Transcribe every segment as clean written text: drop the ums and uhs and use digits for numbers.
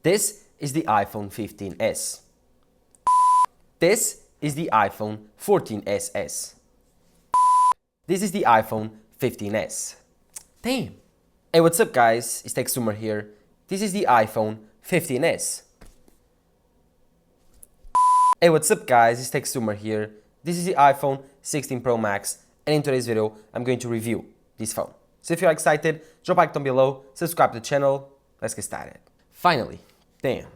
This is the iPhone 15s. This is the iPhone 14ss. This is the iPhone 15s. Damn. Hey, what's up guys? It's TechStreamer here. This is the iPhone 15s. Hey, what's up guys? It's TechStreamer here. This is the iPhone 16 Pro Max, and in today's video, I'm going to review this phone. So if you're excited, drop a like down below, subscribe to the channel, let's get started. Finally, damn.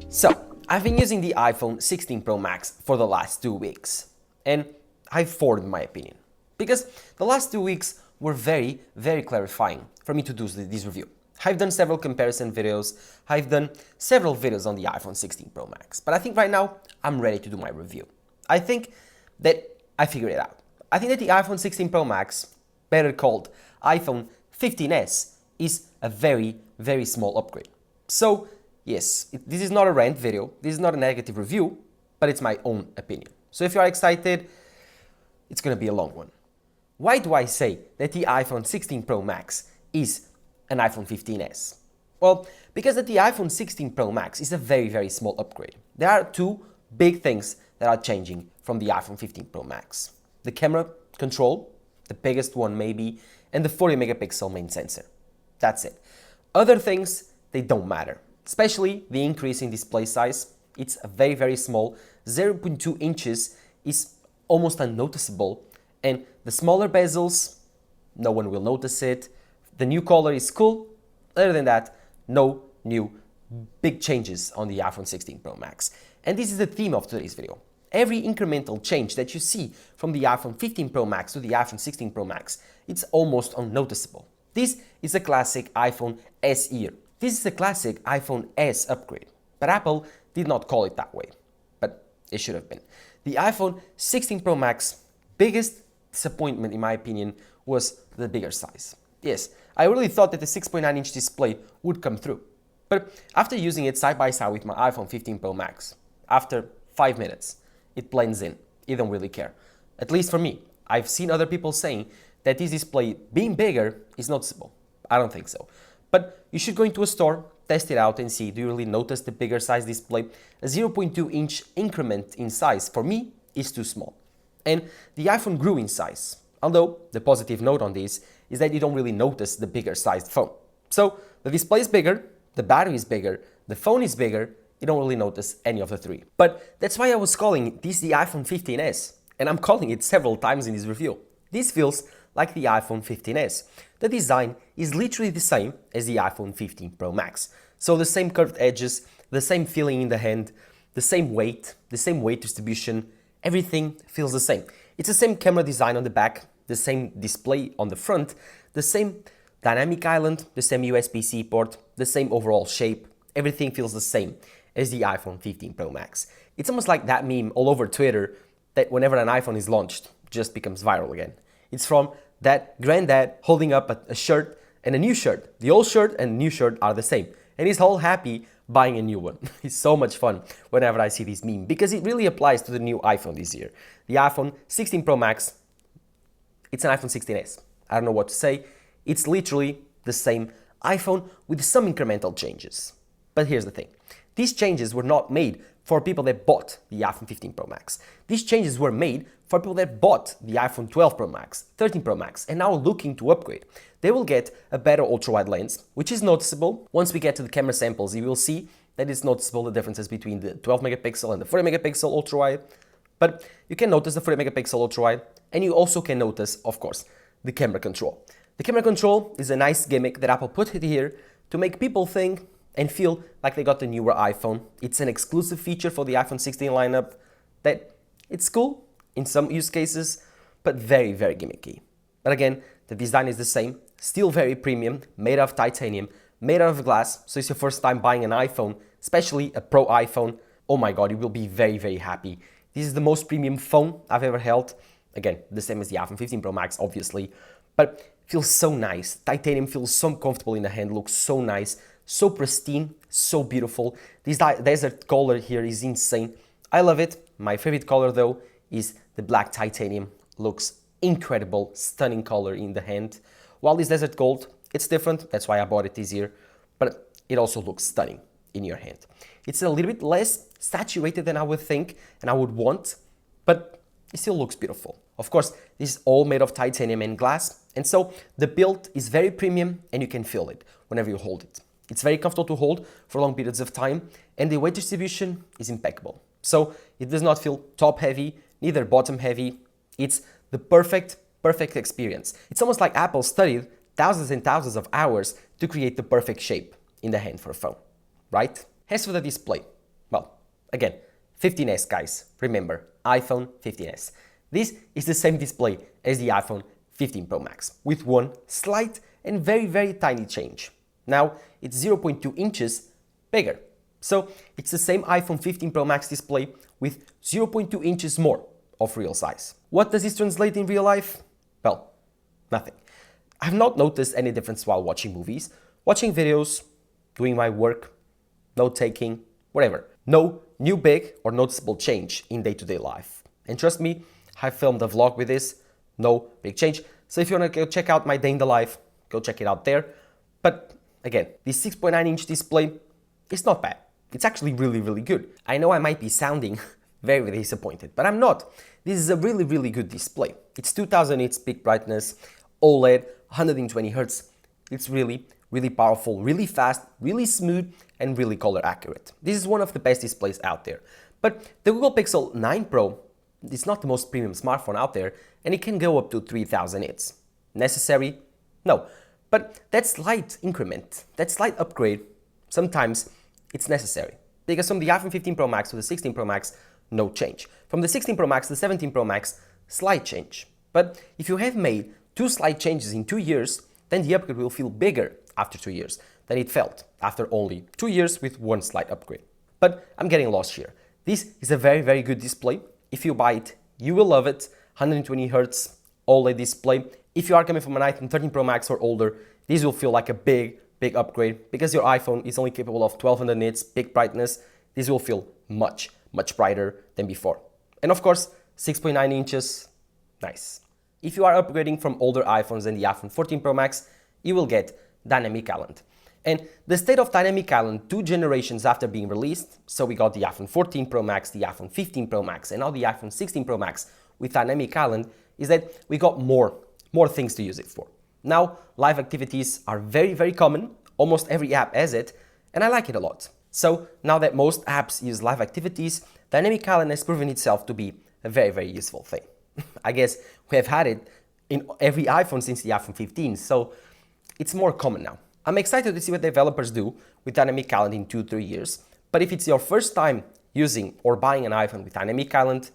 So, I've been using the iPhone 16 Pro Max for the last 2 weeks, and I've formed my opinion. Because the last 2 weeks were very, very clarifying for me to do this review. I've done several comparison videos, I've done several videos on the iPhone 16 Pro Max, but I think right now I'm ready to do my review. I think that I figured it out. I think that the iPhone 16 Pro Max, better called iPhone 15s, is a very, very small upgrade. So, yes, this is not a rant video, this is not a negative review, but it's my own opinion. So if you are excited, it's gonna be a long one. Why do I say that the iPhone 16 Pro Max is an iPhone 15s? Well, because the iPhone 16 Pro Max is a very, very small upgrade. There are two big things that are changing from the iPhone 15 Pro Max. The camera control, the biggest one maybe, and the 40 megapixel main sensor. That's it. Other things, they don't matter. Especially the increase in display size. It's a very, very small, 0.2 inches is almost unnoticeable. And the smaller bezels, no one will notice it. The new color is cool. Other than that, no new big changes on the iPhone 16 Pro Max. And this is the theme of today's video. Every incremental change that you see from the iPhone 15 Pro Max to the iPhone 16 Pro Max, it's almost unnoticeable. This is a classic iPhone SE. This is a classic iPhone S upgrade, but Apple did not call it that way, but it should have been. The iPhone 16 Pro Max biggest disappointment in my opinion was the bigger size. Yes, I really thought that the 6.9-inch display would come through, but after using it side by side with my iPhone 15 Pro Max, after 5 minutes, it blends in. You don't really care. At least for me. I've seen other people saying that this display being bigger is noticeable. I don't think so. But you should go into a store, test it out and see, do you really notice the bigger size display? A 0.2-inch increment in size, for me, is too small. And the iPhone grew in size. Although, the positive note on this is that you don't really notice the bigger sized phone. So, the display is bigger, the battery is bigger, the phone is bigger, you don't really notice any of the three. But that's why I was calling this the iPhone 15s, and I'm calling it several times in this review. This feels like the iPhone 15s. The design is literally the same as the iPhone 15 Pro Max. So the same curved edges, the same feeling in the hand, the same weight distribution, everything feels the same. It's the same camera design on the back, the same display on the front, the same dynamic island, the same USB-C port, the same overall shape, everything feels the same as the iPhone 15 Pro Max. It's almost like that meme all over Twitter that whenever an iPhone is launched, just becomes viral again. It's from that granddad holding up a shirt and a new shirt. The old shirt and the new shirt are the same. And he's all happy buying a new one. It's so much fun whenever I see this meme because it really applies to the new iPhone this year. The iPhone 16 Pro Max, it's an iPhone 16s. I don't know what to say. It's literally the same iPhone with some incremental changes. But here's the thing. These changes were not made for people that bought the iPhone 15 Pro Max. These changes were made for people that bought the iPhone 12 Pro Max, 13 Pro Max, and now looking to upgrade. They will get a better ultra-wide lens, which is noticeable. Once we get to the camera samples, you will see that it's noticeable the differences between the 12 megapixel and the 40 megapixel ultra-wide. But you can notice the 40 megapixel ultra-wide, and you also can notice, of course, the camera control. The camera control is a nice gimmick that Apple put here to make people think and feel like they got the newer iPhone. It's an exclusive feature for the iPhone 16 lineup that it's cool in some use cases, but very, very gimmicky. But again, the design is the same, still very premium, made out of titanium, made out of glass, so it's your first time buying an iPhone, especially a Pro iPhone. Oh my god, you will be very, very happy. This is the most premium phone I've ever held. Again, the same as the iPhone 15 Pro Max, obviously, but feels so nice. Titanium feels so comfortable in the hand, looks so nice, so pristine, so beautiful. This desert color here is insane. I love it. My favorite color though is the black titanium. Looks incredible, stunning color in the hand. While this desert gold It's different, that's why I bought it this year, but it also looks stunning in your hand. It's a little bit less saturated than I would think and I would want, but it still looks beautiful. Of course, this is all made of titanium and glass, and so the build is very premium and you can feel it whenever you hold it. It's very comfortable to hold for long periods of time, and the weight distribution is impeccable. So it does not feel top heavy, neither bottom heavy. It's the perfect experience. It's almost like Apple studied thousands and thousands of hours to create the perfect shape in the hand for a phone, right? As for the display, well, again, 15s guys, remember, iPhone 15s. This is the same display as the iPhone 15 Pro Max, with one slight and very tiny change. Now, it's 0.2 inches bigger. So, it's the same iPhone 15 Pro Max display with 0.2 inches more of real size. What does this translate in real life? Well, nothing. I've not noticed any difference while watching movies, watching videos, doing my work, note-taking, whatever. No new big or noticeable change in day-to-day life. And trust me, I filmed a vlog with this, no big change. So if you want to go check out my day in the life, go check it out there. But again, this 6.9-inch display is not bad. It's actually really good. I know I might be sounding very disappointed, but I'm not. This is a really good display. It's 2000 nits peak brightness, OLED, 120 Hz. It's really powerful, really fast, really smooth, and really color accurate. This is one of the best displays out there. But the Google Pixel 9 Pro is not the most premium smartphone out there, and it can go up to 3000 nits. Necessary? No. But that slight increment, that slight upgrade, sometimes it's necessary. Because from the iPhone 15 Pro Max to the 16 Pro Max, no change. From the 16 Pro Max to the 17 Pro Max, slight change. But if you have made 2 slight changes in 2 years, then the upgrade will feel bigger after 2 years than it felt after only 2 years with 1 slight upgrade. But I'm getting lost here. This is a very good display. If you buy it, you will love it. 120 Hz OLED display. If you are coming from an iPhone 13 Pro Max or older, this will feel like a big upgrade because your iPhone is only capable of 1200 nits peak brightness. This will feel much brighter than before. And of course, 6.9 inches, nice. If you are upgrading from older iPhones than the iPhone 14 Pro Max, you will get Dynamic Island. And the state of Dynamic Island 2 generations after being released, so we got the iPhone 14 Pro Max, the iPhone 15 Pro Max, and now the iPhone 16 Pro Max with Dynamic Island, is that we got more things to use it for. Now, live activities are very common, almost every app has it, and I like it a lot. So now that most apps use live activities, Dynamic Island has proven itself to be a very useful thing. I guess we have had it in every iPhone since the iPhone 15, so it's more common now. I'm excited to see what developers do with Dynamic Island in 2-3 years, but if it's your first time using or buying an iPhone with Dynamic Island,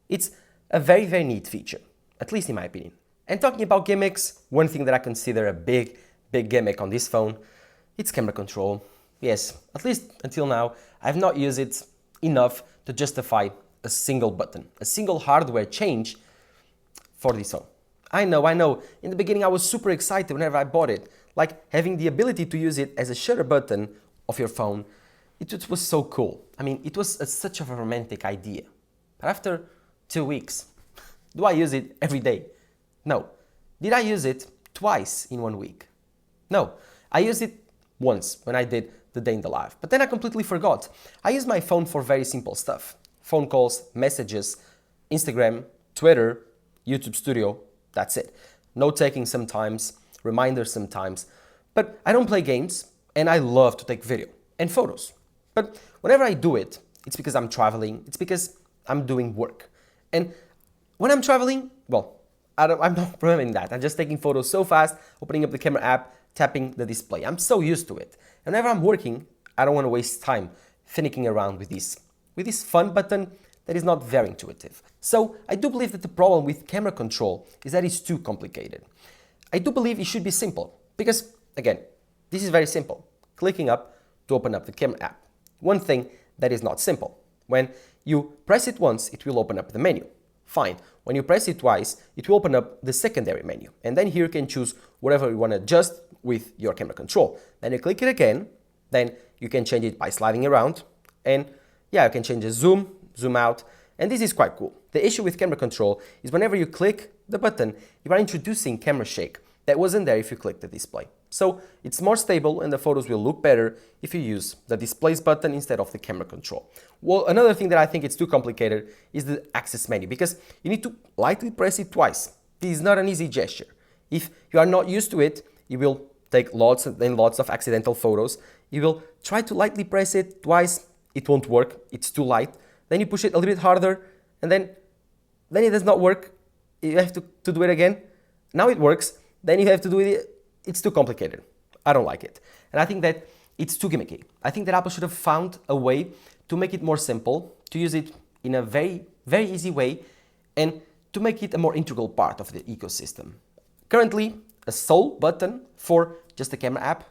it's a very neat feature, at least in my opinion. And talking about gimmicks, one thing that I consider a big gimmick on this phone, it's camera control. Yes, at least until now, I've not used it enough to justify a single button, a single hardware change for this phone. I know, in the beginning I was super excited whenever I bought it, like having the ability to use it as a shutter button of your phone. It was so cool. I mean, it was such a romantic idea. But after 2 weeks, do I use it every day? No. Did I use it twice in 1 week? No. I used it once when I did the day in the life, but then I completely forgot. I use my phone for very simple stuff. Phone calls, messages, Instagram, Twitter, YouTube Studio, that's it. Note-taking sometimes, reminders sometimes, but I don't play games and I love to take video and photos. But whenever I do it, it's because I'm traveling, it's because I'm doing work. And when I'm traveling, well, I'm not programming that. I'm just taking photos so fast, opening up the camera app, tapping the display. I'm so used to it. And whenever I'm working, I don't want to waste time finicking around with this fun button that is not very intuitive. So I do believe that the problem with camera control is that it's too complicated. I do believe it should be simple because, again, this is very simple. Clicking up to open up the camera app. One thing that is not simple. When you press it once, it will open up the menu. Fine. When you press it twice, it will open up the secondary menu. And then here you can choose whatever you want to adjust with your camera control. Then you click it again, then you can change it by sliding around. And yeah, you can change the zoom out, and this is quite cool. The issue with camera control is whenever you click the button, you are introducing camera shake that wasn't there if you click the display. So it's more stable and the photos will look better if you use the displays button instead of the camera control. Well, another thing that I think it's too complicated is the access menu, because you need to lightly press it twice. This is not an easy gesture. If you are not used to it, you will take lots and lots of accidental photos. You will try to lightly press it twice, it won't work, it's too light. Then you push it a little bit harder and then it does not work. You have to do it again. Now it works, then you have to do it. It's too complicated. I don't like it. And I think that it's too gimmicky. I think that Apple should have found a way to make it more simple, to use it in a very, very easy way, and to make it a more integral part of the ecosystem. Currently, a sole button for just the camera app,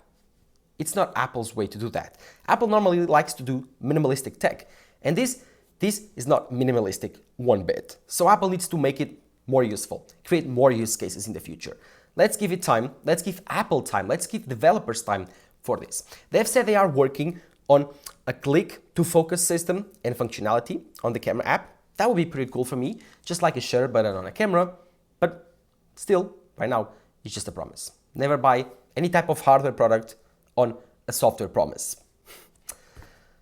it's not Apple's way to do that. Apple normally likes to do minimalistic tech, and this is not minimalistic one bit. So Apple needs to make it more useful, create more use cases in the future. Let's give it time, let's give Apple time, let's give developers time for this. They've said they are working on a click to focus system and functionality on the camera app. That would be pretty cool for me, just like a shutter button on a camera, but still, right now, it's just a promise. Never buy any type of hardware product on a software promise.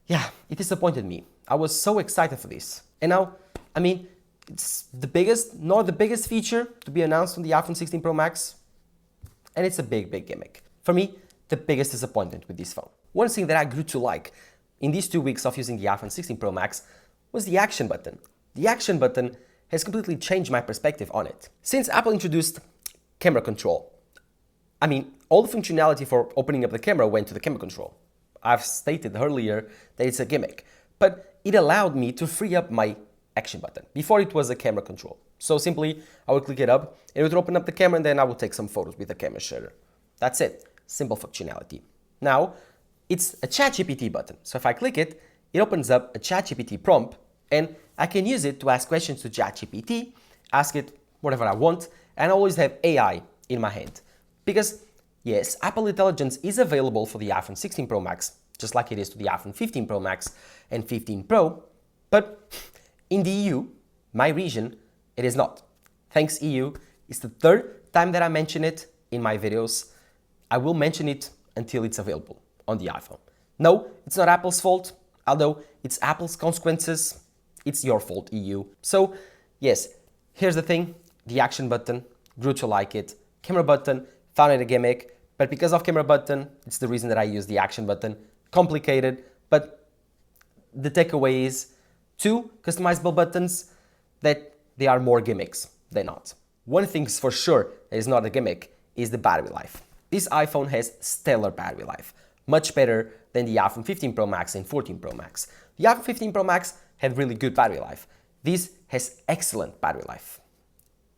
Yeah, it disappointed me. I was so excited for this. And now, I mean, it's not the biggest feature to be announced on the iPhone 16 Pro Max, and it's a big, big gimmick. For me, the biggest disappointment with this phone. One thing that I grew to like in these 2 weeks of using the iPhone 16 Pro Max was the action button. The action button has completely changed my perspective on it. Since Apple introduced camera control, I mean, all the functionality for opening up the camera went to the camera control. I've stated earlier that it's a gimmick, but it allowed me to free up my action button. Before it was a camera control. So simply, I would click it up, it would open up the camera, and then I would take some photos with the camera shutter. That's it. Simple functionality. Now, it's a ChatGPT button. So if I click it, it opens up a ChatGPT prompt, and I can use it to ask questions to ChatGPT, ask it whatever I want, and I always have AI in my hand. Because, yes, Apple Intelligence is available for the iPhone 16 Pro Max, just like it is to the iPhone 15 Pro Max and 15 Pro, but in the EU, my region, it is not. Thanks EU, it's the third time that I mention it in my videos. I will mention it until it's available on the iPhone. No, it's not Apple's fault, although it's Apple's consequences. It's your fault, EU. So, yes, here's the thing. The action button, grew to like it. Camera button, found it a gimmick. But because of camera button, it's the reason that I use the action button. Complicated, but the takeaway is 2 customizable buttons, that they are more gimmicks than not. One thing's for sure that is not a gimmick is the battery life. This iPhone has stellar battery life, much better than the iPhone 15 Pro Max and 14 Pro Max. The iPhone 15 Pro Max had really good battery life. This has excellent battery life.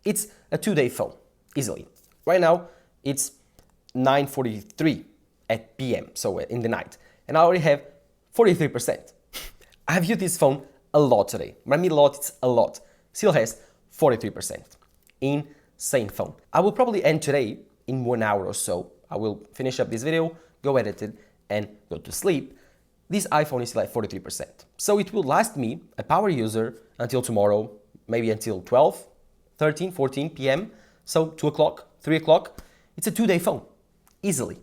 It's a 2-day phone, easily. Right now, it's 9:43 at PM, so in the night, and I already have 43%. I've used this phone a lot today. When I mean a lot, it's a lot. Still has 43%. Insane phone. I will probably end today in 1 hour or so. I will finish up this video, go edit it, and go to sleep. This iPhone is still at 43%. So it will last me, a power user, until tomorrow, maybe until 12, 13, 14 PM. So 2 o'clock, 3 o'clock. It's a 2-day phone, easily.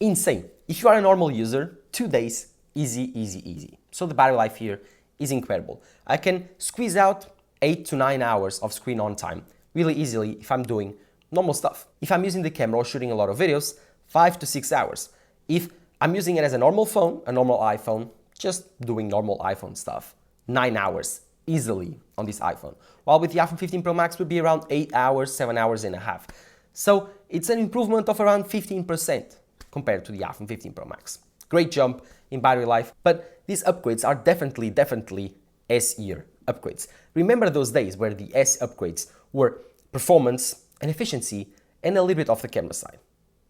Insane. If you are a normal user, 2 days, easy, easy, easy. So the battery life here is incredible. I can squeeze out 8 to 9 hours of screen on time really easily if I'm doing normal stuff. If I'm using the camera or shooting a lot of videos, 5 to 6 hours. If I'm using it as a normal phone, a normal iPhone, just doing normal iPhone stuff, 9 hours easily on this iPhone. While with the iPhone 15 Pro Max would be around 8 hours, 7 hours and a half. So it's an improvement of around 15% compared to the iPhone 15 Pro Max. Great jump in battery life, but these upgrades are definitely S-year upgrades. Remember those days where the S upgrades were performance and efficiency and a little bit off the camera side.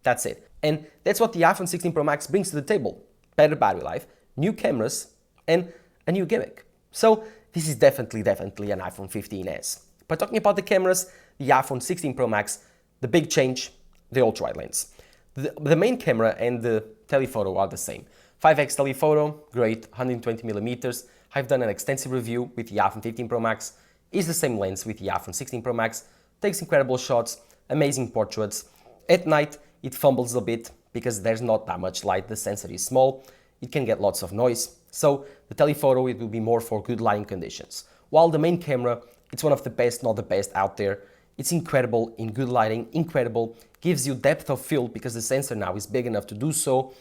That's it. And that's what the iPhone 16 Pro Max brings to the table. Better battery life, new cameras, and a new gimmick. So this is definitely an iPhone 15s. But talking about the cameras, the iPhone 16 Pro Max, the big change, the ultra-wide lens. The main camera and the telephoto are the same. 5x telephoto, great, 120 millimeters. I've done an extensive review with the iPhone 15 Pro Max. It's the same lens with the iPhone 16 Pro Max. Takes incredible shots, amazing portraits. At night, it fumbles a bit because there's not that much light, the sensor is small, it can get lots of noise. So the telephoto, it will be more for good lighting conditions. While the main camera, it's one of the best, not the best out there. It's incredible in good lighting, incredible, gives you depth of field because the sensor now is big enough to do so.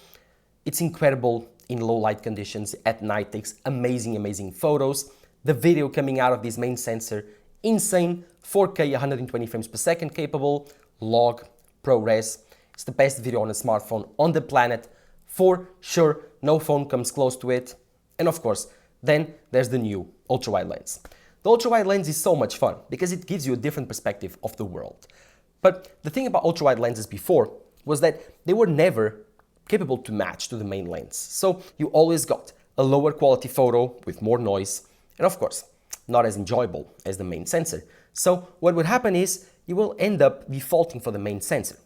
It's incredible in low light conditions, at night takes amazing photos. The video coming out of this main sensor, insane, 4K 120 frames per second capable, log, ProRes. It's the best video on a smartphone on the planet, for sure, no phone comes close to it. And of course, then there's the new ultra-wide lens. The ultra-wide lens is so much fun because it gives you a different perspective of the world. But the thing about ultra-wide lenses before was that they were never capable to match to the main lens. So you always got a lower quality photo with more noise, and of course, not as enjoyable as the main sensor. So what would happen is you will end up defaulting for the main sensor.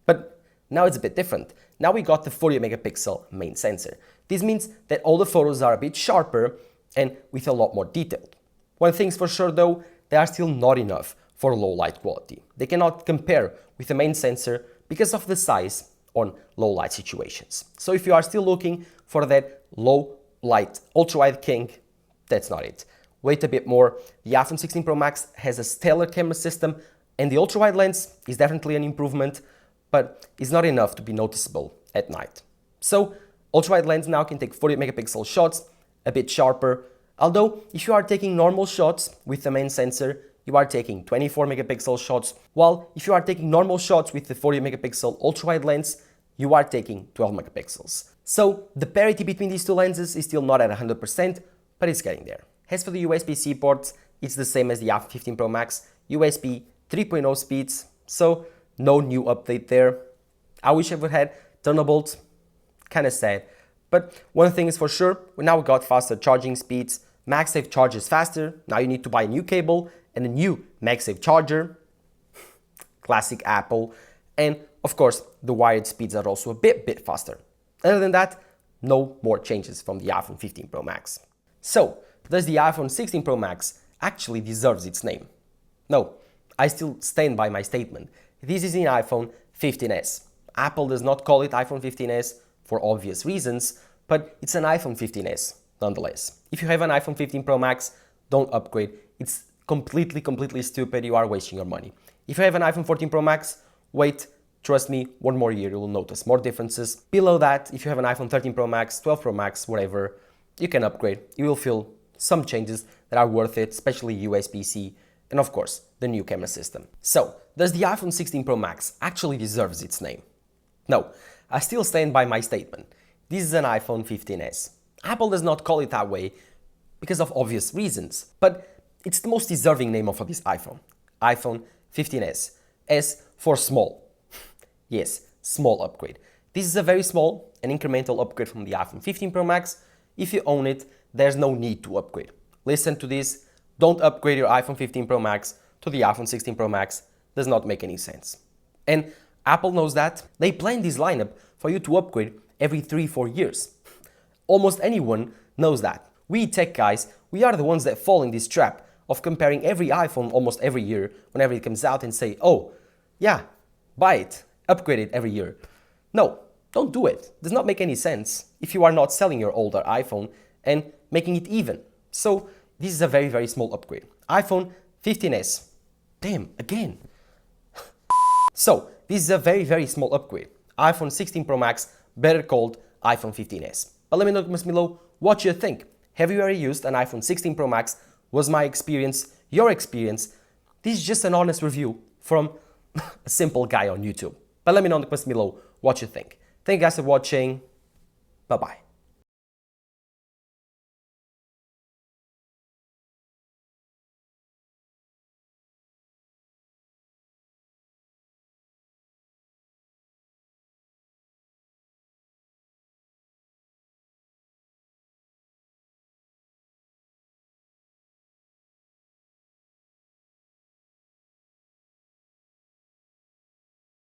But now it's a bit different. Now we got the 48 megapixel main sensor. This means that all the photos are a bit sharper and with a lot more detail. One thing's for sure though, they are still not enough for low light quality. They cannot compare with the main sensor because of the size on low light situations. So if you are still looking for that low light ultra-wide king, that's not it. Wait a bit more. The iPhone 16 Pro Max has a stellar camera system and the ultra-wide lens is definitely an improvement, but it's not enough to be noticeable at night. So ultra-wide lens now can take 48 megapixel shots, a bit sharper, although if you are taking normal shots with the main sensor, you are taking 24 megapixel shots, while if you are taking normal shots with the 40 megapixel ultra-wide lens, you are taking 12 megapixels. So the parity between these two lenses is still not at 100%, but it's getting there. As for the USB-C ports, it's the same as the iPhone 15 Pro Max, USB 3.0 speeds, so no new update there. I wish I would have had Thunderbolt, kinda sad. But one thing is for sure, we now got faster charging speeds, MagSafe charges faster, now you need to buy a new cable and a new MagSafe charger, classic Apple, and of course the wired speeds are also a bit faster. Other than that, no more changes from the iPhone 15 Pro Max. So, does the iPhone 16 Pro Max actually deserves its name? No, I still stand by my statement. This is an iPhone 15s. Apple does not call it iPhone 15s for obvious reasons, but it's an iPhone 15s nonetheless. If you have an iPhone 15 Pro Max, don't upgrade. It's completely stupid. You are wasting your money. If you have an iPhone 14 Pro Max, wait, trust me, one more year you will notice more differences. Below that, if you have an iPhone 13 Pro Max, 12 Pro Max, whatever, you can upgrade. You will feel some changes that are worth it, especially USB-C, and of course, the new camera system. So, does the iPhone 16 Pro Max actually deserves its name? No, I still stand by my statement. This is an iPhone 15s. Apple does not call it that way because of obvious reasons, but it's the most deserving name of this iPhone. iPhone 15s. S for small. Yes, small upgrade. This is a very small and incremental upgrade from the iPhone 15 Pro Max. If you own it, there's no need to upgrade. Listen to this, don't upgrade your iPhone 15 Pro Max to the iPhone 16 Pro Max. Does not make any sense. And Apple knows that. They planned this lineup for you to upgrade every 3-4 years. Almost anyone knows that. We tech guys, we are the ones that fall in this trap of comparing every iPhone almost every year whenever it comes out and say, oh, yeah, buy it, upgrade it every year. No, don't do it. Does not make any sense if you are not selling your older iPhone and making it even. So this is a very small upgrade. iPhone 15s. Damn, again. So this is a very small upgrade. iPhone 16 Pro Max, better called iPhone 15s. But let me know in the comments below what you think. Have you already used an iPhone 16 Pro Max? Was my experience your experience? This is just an honest review from a simple guy on YouTube. But let me know in the comments below what you think. Thank you guys for watching. Bye bye.